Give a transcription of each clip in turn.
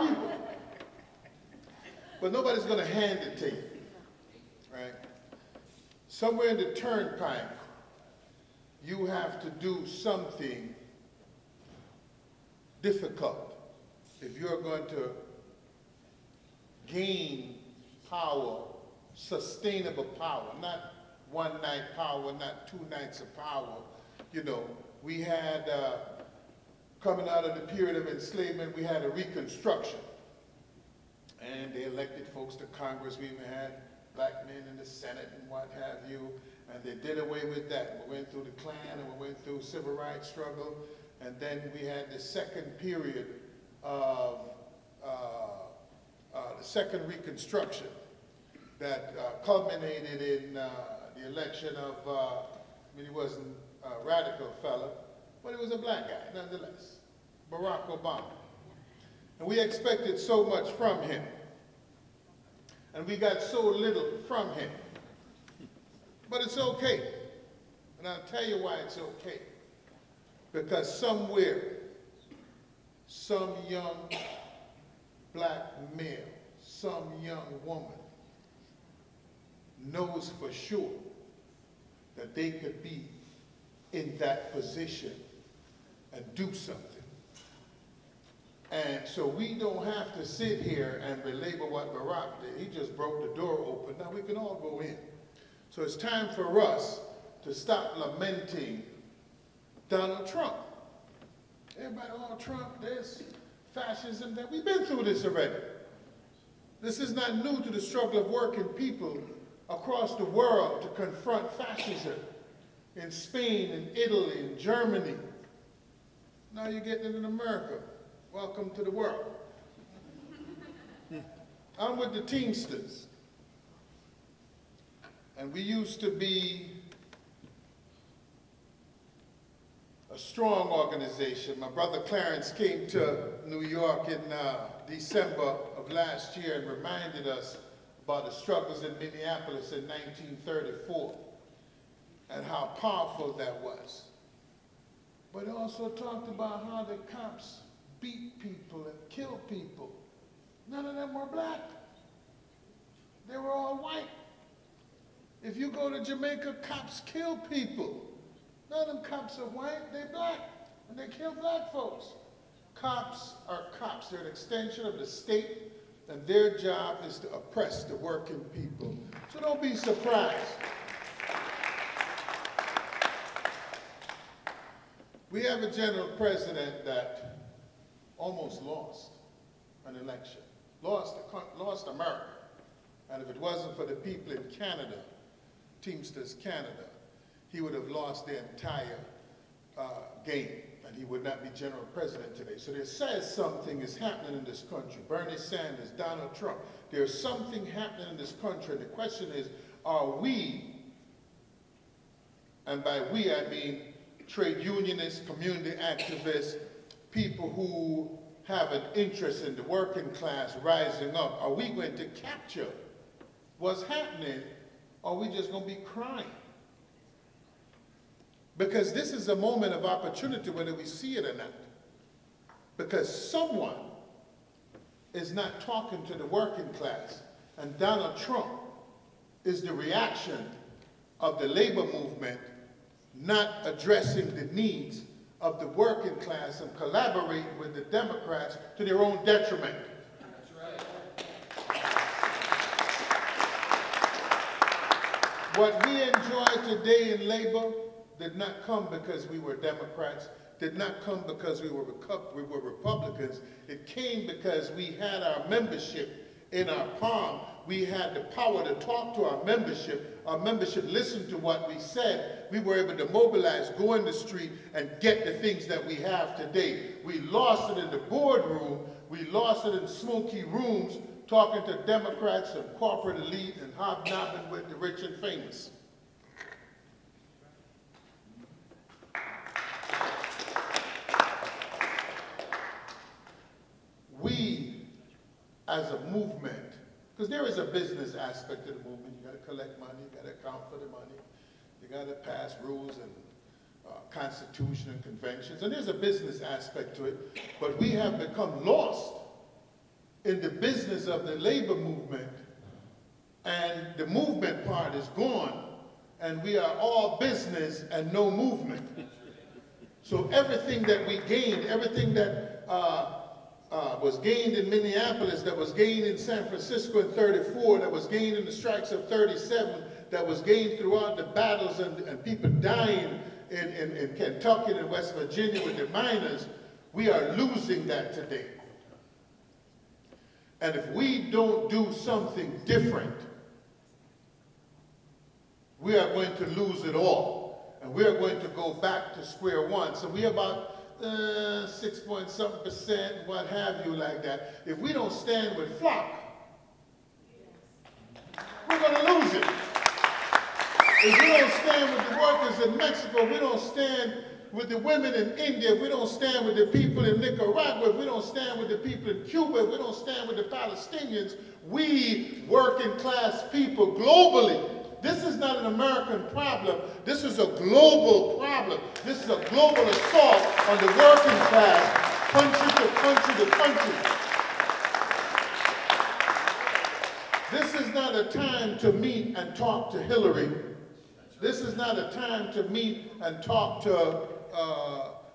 People. But nobody's going to hand it to you, right? Somewhere in the turnpike, you have to do something difficult if you're going to gain power, sustainable power, not one night power, not 2 nights of power. You know, we had, coming out of the period of enslavement, we had a Reconstruction. And they elected folks to Congress. We even had black men in the Senate and what have you. And they did away with that. We went through the Klan and we went through civil rights struggle. And then we had the second period of the second Reconstruction that culminated in the election of, I mean, he wasn't a radical fella, but he was a black guy nonetheless, Barack Obama. And we expected so much from him. And we got so little from him. But it's okay. And I'll tell you why it's okay. Because somewhere, some young black male, some young woman knows for sure that they could be in that position and do something. And so we don't have to sit here and belabor what Barack did. He just broke the door open. Now we can all go in. So it's time for us to stop lamenting Donald Trump. Everybody, oh, Trump, this, fascism, that. We've been through this already. This is not new to the struggle of working people across the world to confront fascism in Spain, in Italy, in Germany. Now you're getting it in America. Welcome to the world. I'm with the Teamsters. And we used to be a strong organization. My brother Clarence came to New York in December of last year and reminded us about the struggles in Minneapolis in 1934 and how powerful that was. But he also talked about how the cops beat people and kill people. None of them were black. They were all white. If you go to Jamaica, cops kill people. None of them cops are white, they're black, and they kill black folks. Cops are cops. They're an extension of the state, and their job is to oppress the working people. So don't be surprised. We have a general president that almost lost an election, lost America. And if it wasn't for the people in Canada, Teamsters Canada, he would have lost the entire game, and he would not be general president today. So there says something is happening in this country. Bernie Sanders, Donald Trump, there's something happening in this country, and the question is, are we, and by we I mean trade unionists, community activists, people who have an interest in the working class rising up, are we going to capture what's happening, or are we just going to be crying? Because this is a moment of opportunity whether we see it or not. Because someone is not talking to the working class, and Donald Trump is the reaction of the labor movement not addressing the needs of the working class and collaborating with the Democrats to their own detriment. That's right. What we enjoy today in labor did not come because we were Democrats, did not come because we were Republicans. It came because we had our membership in our palm. We had the power to talk to our membership. Our membership listened to what we said. We were able to mobilize, go in the street, and get the things that we have today. We lost it in the boardroom. We lost it in smoky rooms, talking to Democrats and corporate elite and hobnobbing with the rich and famous. We, as a movement, because there is a business aspect to the movement. You got to collect money, you got to account for the money, you got to pass rules and Constitution and conventions, and there's a business aspect to it, but we have become lost in the business of the labor movement, and the movement part is gone, and we are all business and no movement. So everything that we gained, everything that was gained in Minneapolis, that was gained in San Francisco in '34, that was gained in the strikes of '37, that was gained throughout the battles and people dying in Kentucky and West Virginia with the miners, we are losing that today. And if we don't do something different, we are going to lose it all. And we are going to go back to square one. So we are about 6.something%, what have you like that. If we don't stand with flock, we're going to lose it. If we don't stand with the workers in Mexico, if we don't stand with the women in India, if we don't stand with the people in Nicaragua, if we don't stand with the people in Cuba, if we don't stand with the Palestinians, we working class people globally. This is not an American problem. This is a global problem. This is a global assault on the working class, country to country to country. This is not a time to meet and talk to Hillary. This is not a time to meet and talk to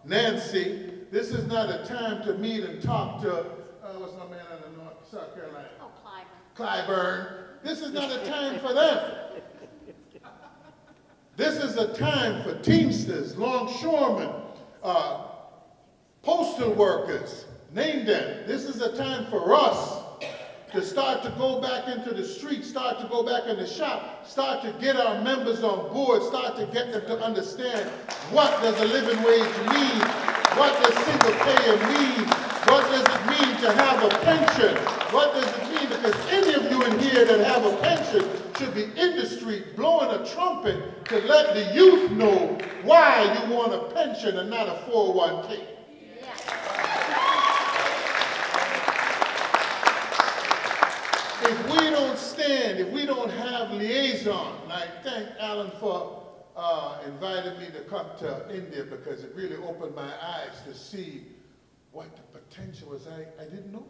Nancy. This is not a time to meet and talk to, what's my man out of North South Carolina? Oh, Clyburn. This is not a time for them. This is a time for teamsters, longshoremen, postal workers, name them. This is a time for us to start to go back into the street, start to go back in the shop, start to get our members on board, start to get them to understand what does a living wage mean, what does single payer mean, what does it mean to have a pension, what does it mean, because any of you in here that have a pension should be in the street blowing a trumpet to let the youth know why you want a pension and not a 401k. If we don't stand, if we don't have liaison, and I thank Alan for inviting me to come to India because it really opened my eyes to see what the potential was. I didn't know.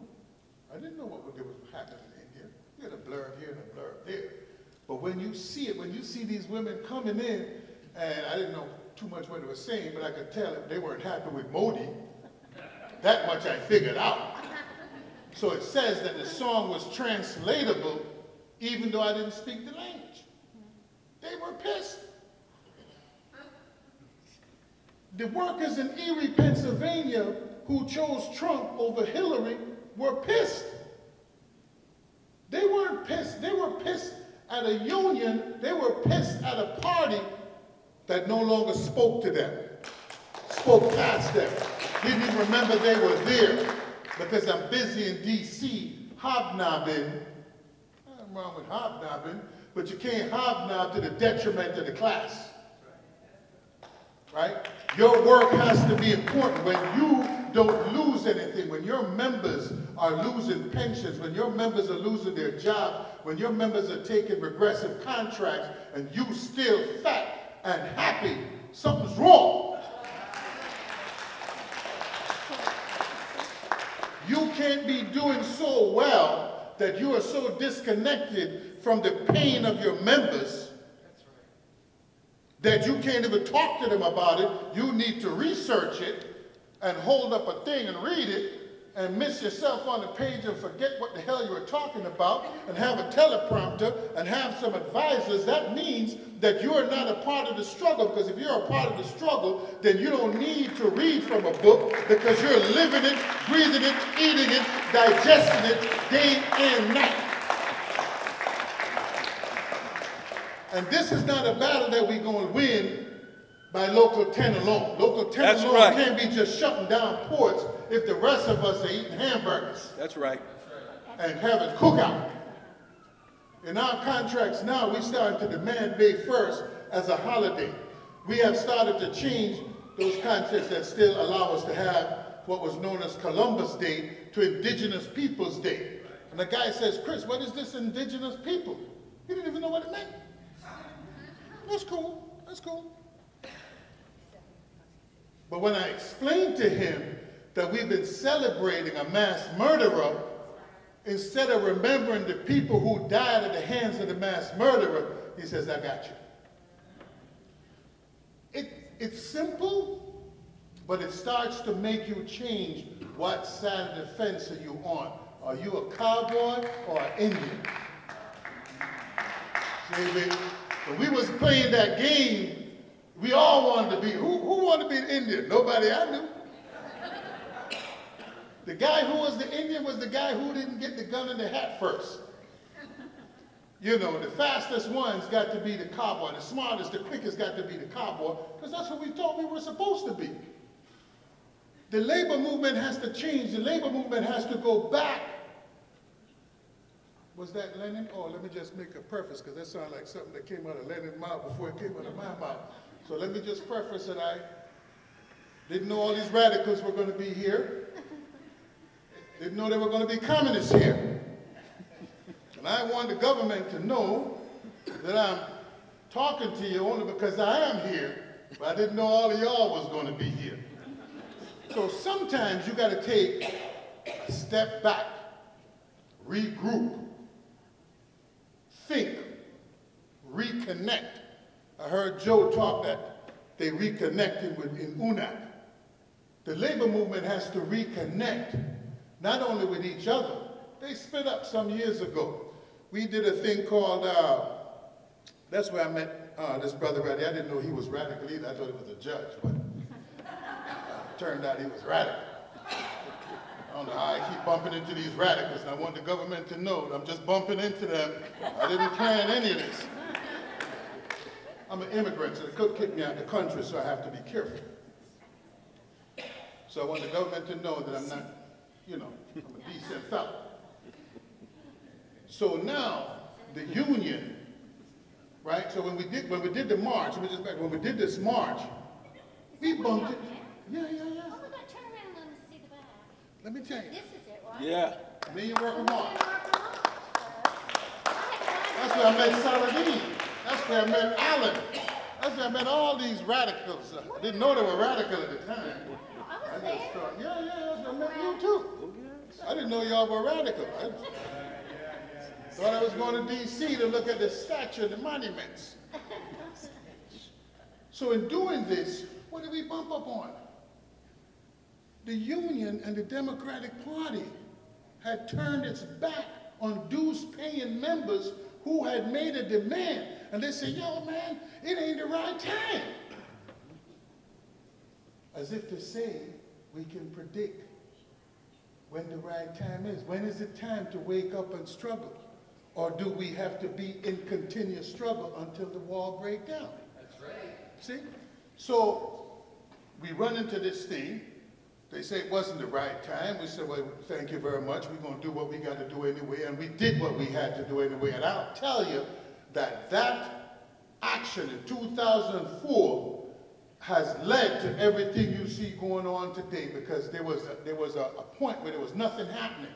I didn't know what was happening in India. You had a blurb here and a blurb there. But when you see it, when you see these women coming in, and I didn't know too much what they were saying, but I could tell if they weren't happy with Modi. That much I figured out. So it says that the song was translatable even though I didn't speak the language. They were pissed. The workers in Erie, Pennsylvania, who chose Trump over Hillary were pissed. They weren't pissed. They were pissed at a union. They were pissed at a party that no longer spoke to them, spoke past them, didn't even remember they were there. Because I'm busy in D.C. hobnobbing. Nothing wrong with hobnobbing, but you can't hobnob to the detriment of the class. Right? Your work has to be important. When you don't lose anything, when your members are losing pensions, when your members are losing their job, when your members are taking regressive contracts, and you still fat and happy, something's wrong. You can't be doing so well that you are so disconnected from the pain of your members that you can't even talk to them about it. You need to research it and hold up a thing and read it and miss yourself on the page and forget what the hell you were talking about and have a teleprompter and have some advisors. That means that you are not a part of the struggle, because if you're a part of the struggle, then you don't need to read from a book because you're living it, breathing it, eating it, digesting it day and night. And this is not a battle that we're going to win by Local 10 alone. Local 10 alone can't be just shutting down ports if the rest of us are eating hamburgers. That's right. And having cookout. In our contracts now, we started to demand May 1st as a holiday. We have started to change those contracts that still allow us to have what was known as Columbus Day to Indigenous Peoples Day. And the guy says, Chris, what is this Indigenous people? He didn't even know what it meant. That's cool. That's cool. But when I explained to him that we've been celebrating a mass murderer, instead of remembering the people who died at the hands of the mass murderer, he says, I got you. It's simple, but it starts to make you change what side of the fence are you on. Are you a cowboy or an Indian? See, when we was playing that game, we all wanted to be, who wanted to be an Indian? Nobody I knew. The guy who was the Indian was the guy who didn't get the gun in the hat first. You know, the fastest ones got to be the cowboy. The smartest, the quickest got to be the cowboy, because that's what we thought we were supposed to be. The labor movement has to change. The labor movement has to go back. Was that Lenin? Oh, let me just make a preface, because that sounded like something that came out of Lenin's mouth before it came out of my mouth. So let me just preface that I didn't know all these radicals were going to be here. Didn't know there were going to be communists here. And I want the government to know that I'm talking to you only because I am here, but I didn't know all of y'all was going to be here. So sometimes you got to take a step back, regroup, think, reconnect. I heard Joe talk that they reconnected in UNAC. The labor movement has to reconnect, not only with each other. They split up some years ago. We did a thing called, that's where I met this brother right there. I didn't know he was radical either. I thought he was a judge, but turned out he was radical. I don't know how I keep bumping into these radicals, and I want the government to know that I'm just bumping into them. I didn't plan any of this. I'm an immigrant, so they could kick me out of the country, so I have to be careful. So I want the government to know that I'm not, you know, I'm a decent fellow. So now, the union, right? So when we did the march, let me just back, when we did this march, we bumped it. Yeah. Oh my God, turn around and let me see the back. Let me tell you. This is it, right? Yeah. Me and working march. That's where I met Saladin. That's where I met Allen. That's where I met all these radicals. I didn't know they were radical at the time. I was there. Yeah, I met you too. I didn't know y'all were radical. I thought I was going to D.C. to look at the statue and the monuments. So in doing this, what did we bump up on? The Union and the Democratic Party had turned its back on dues-paying members who had made a demand. And they said, yo, man, it ain't the right time. As if to say, we can predict when the right time is. When is it time to wake up and struggle? Or do we have to be in continuous struggle until the wall breaks down? That's right. See? So we run into this thing. They say it wasn't the right time. We said, well, thank you very much. We're going to do what we got to do anyway. And we did what we had to do anyway. And I'll tell you that that action in 2004 has led to everything you see going on today, because there was a point where there was nothing happening.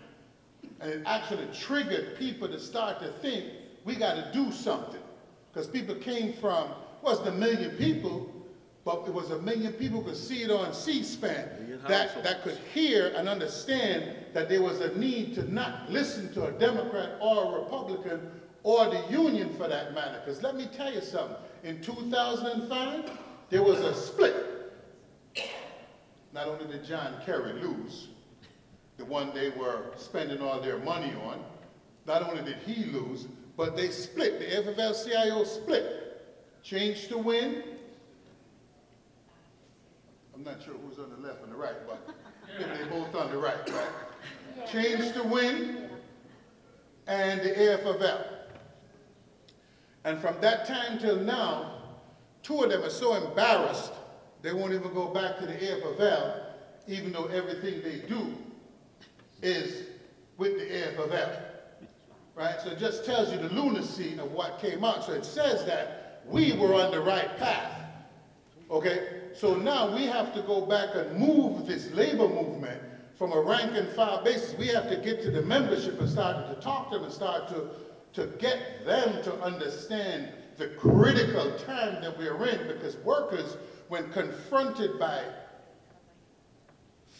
And it actually triggered people to start to think, we got to do something. Because people came from, wasn't a million people, but it was a million people who could see it on C-SPAN, that could hear and understand that there was a need to not listen to a Democrat or a Republican or the Union for that matter. Because let me tell you something, in 2005, there was a split. Not only did John Kerry lose, the one they were spending all their money on, not only did he lose, but they split. The FFL-CIO split. Change to win. I'm not sure who's on the left and the right, but they're both on the right, right? Yeah. Change to win and the AFFL. And from that time till now, two of them are so embarrassed, they won't even go back to the AFFL, even though everything they do is with the AFFL, right? So it just tells you the lunacy of what came out. So it says that we were on the right path, okay? So now we have to go back and move this labor movement from a rank and file basis. We have to get to the membership and start to talk to them and start to get them to understand the critical time that we're in, because workers, when confronted by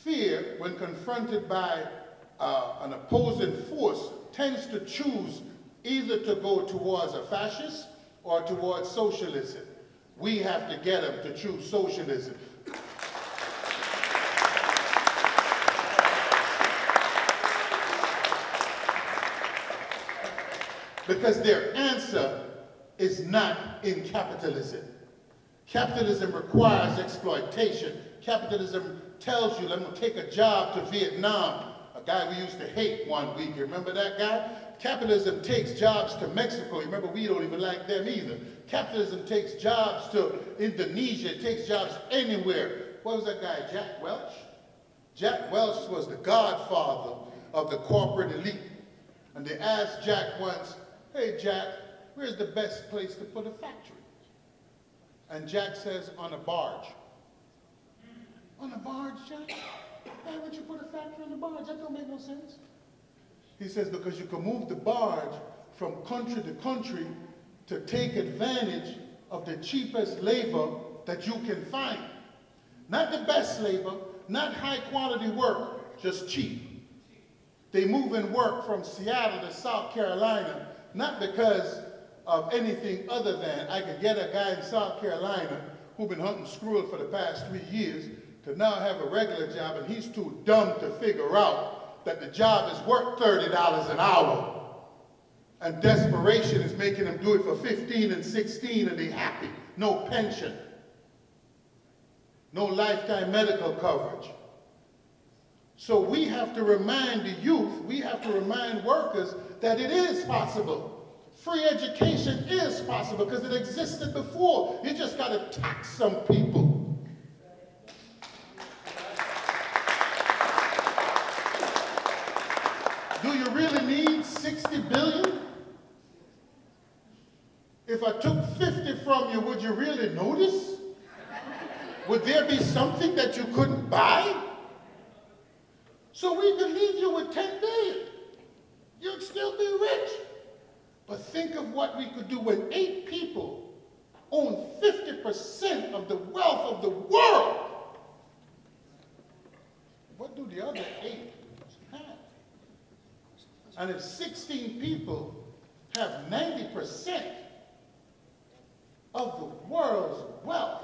fear, when confronted by an opposing force, tends to choose either to go towards a fascist or towards socialism. We have to get them to choose socialism. Because their answer is not in capitalism. Capitalism requires exploitation. Capitalism tells you, let me take a job to Vietnam, a guy we used to hate one week. You remember that guy? Capitalism takes jobs to Mexico. You remember, we don't even like them either. Capitalism takes jobs to Indonesia. It takes jobs anywhere. What was that guy, Jack Welch? Jack Welch was the godfather of the corporate elite. And they asked Jack once, hey, Jack, where's the best place to put a factory? And Jack says, on a barge. On a barge, Jack? Why would you put a factory on a barge? That don't make no sense. He says, because you can move the barge from country to country to take advantage of the cheapest labor that you can find. Not the best labor, not high quality work, just cheap. They move in work from Seattle to South Carolina, not because of anything other than I could get a guy in South Carolina who's been hunting squirrel for the past 3 years to now have a regular job, and he's too dumb to figure out that the job is worth $30 an hour. And desperation is making them do it for 15 and 16 and they're happy. No pension. No lifetime medical coverage. So we have to remind the youth, we have to remind workers that it is possible. Free education is possible because it existed before. You just got to tax some people. Do you really need 60 billion? If I took 50 from you, would you really notice? Would there be something that you couldn't buy? So we could leave you with 10 billion. You'd still be rich. But think of what we could do when 8 people own 50% of the wealth of the world. What do the other 8 have? And if 16 people have 90% of the world's wealth,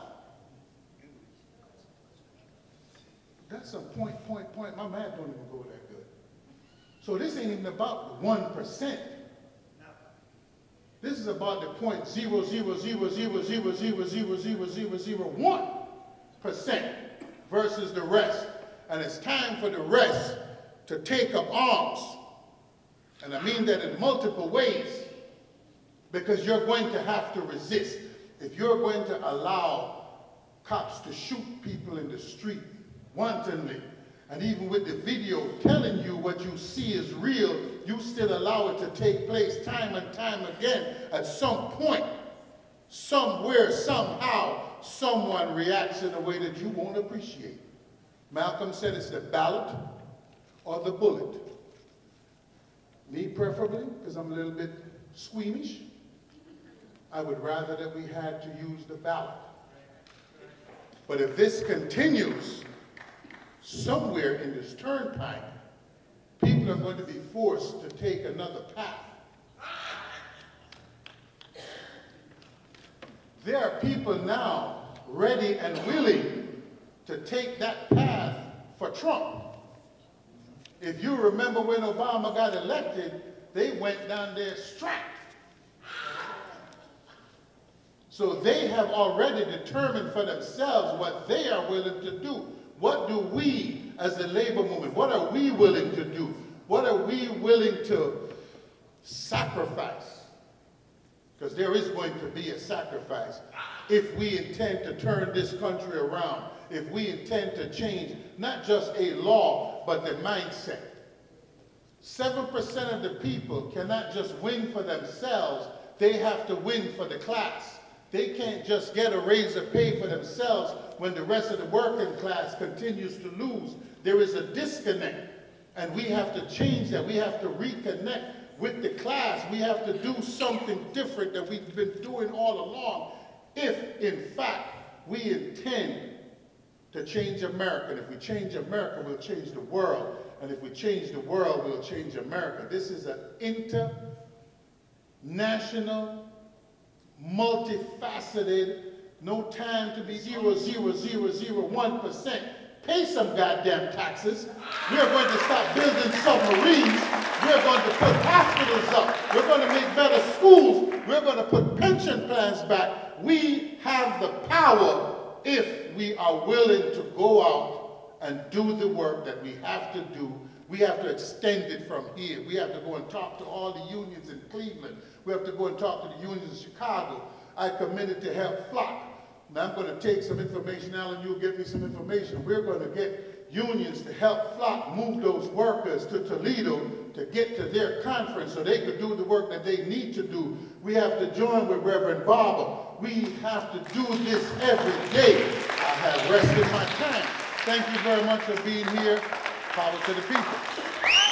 that's some point. My math don't even go that good. So this ain't even about the 1%. This is about the 0.00000000001% versus the rest. And it's time for the rest to take up arms. And I mean that in multiple ways, because you're going to have to resist. If you're going to allow cops to shoot people in the street wantonly, and even with the video telling you what you see is real, you still allow it to take place time and time again. At some point, somewhere, somehow, someone reacts in a way that you won't appreciate. Malcolm said it's the ballot or the bullet. Me preferably, because I'm a little bit squeamish, I would rather that we had to use the ballot. But if this continues, somewhere in this turnpike, people are going to be forced to take another path. There are people now ready and willing to take that path for Trump. If you remember when Obama got elected, they went down there strapped. So they have already determined for themselves what they are willing to do. What do we as the labor movement, what are we willing to do? What are we willing to sacrifice? Because there is going to be a sacrifice if we intend to turn this country around, if we intend to change not just a law, but the mindset. 7% of the people cannot just win for themselves, they have to win for the class. They can't just get a raise of pay for themselves when the rest of the working class continues to lose. There is a disconnect, and we have to change that. We have to reconnect with the class. We have to do something different that we've been doing all along if, in fact, we intend to change America. And if we change America, we'll change the world. And if we change the world, we'll change America. This is an international, multifaceted, no time to be 0.0001%. Pay some goddamn taxes. We're going to stop building submarines. We're going to put hospitals up. We're going to make better schools. We're going to put pension plans back. We have the power if we are willing to go out and do the work that we have to do. We have to extend it from here. We have to go and talk to all the unions in Cleveland. We have to go and talk to the unions in Chicago. I committed to help Flock. Now I'm going to take some information, Alan, you'll get me some information. We're going to get unions to help Flock move those workers to Toledo to get to their conference so they could do the work that they need to do. We have to join with Reverend Barber. We have to do this every day. I have rested my time. Thank you very much for being here. Power to the people.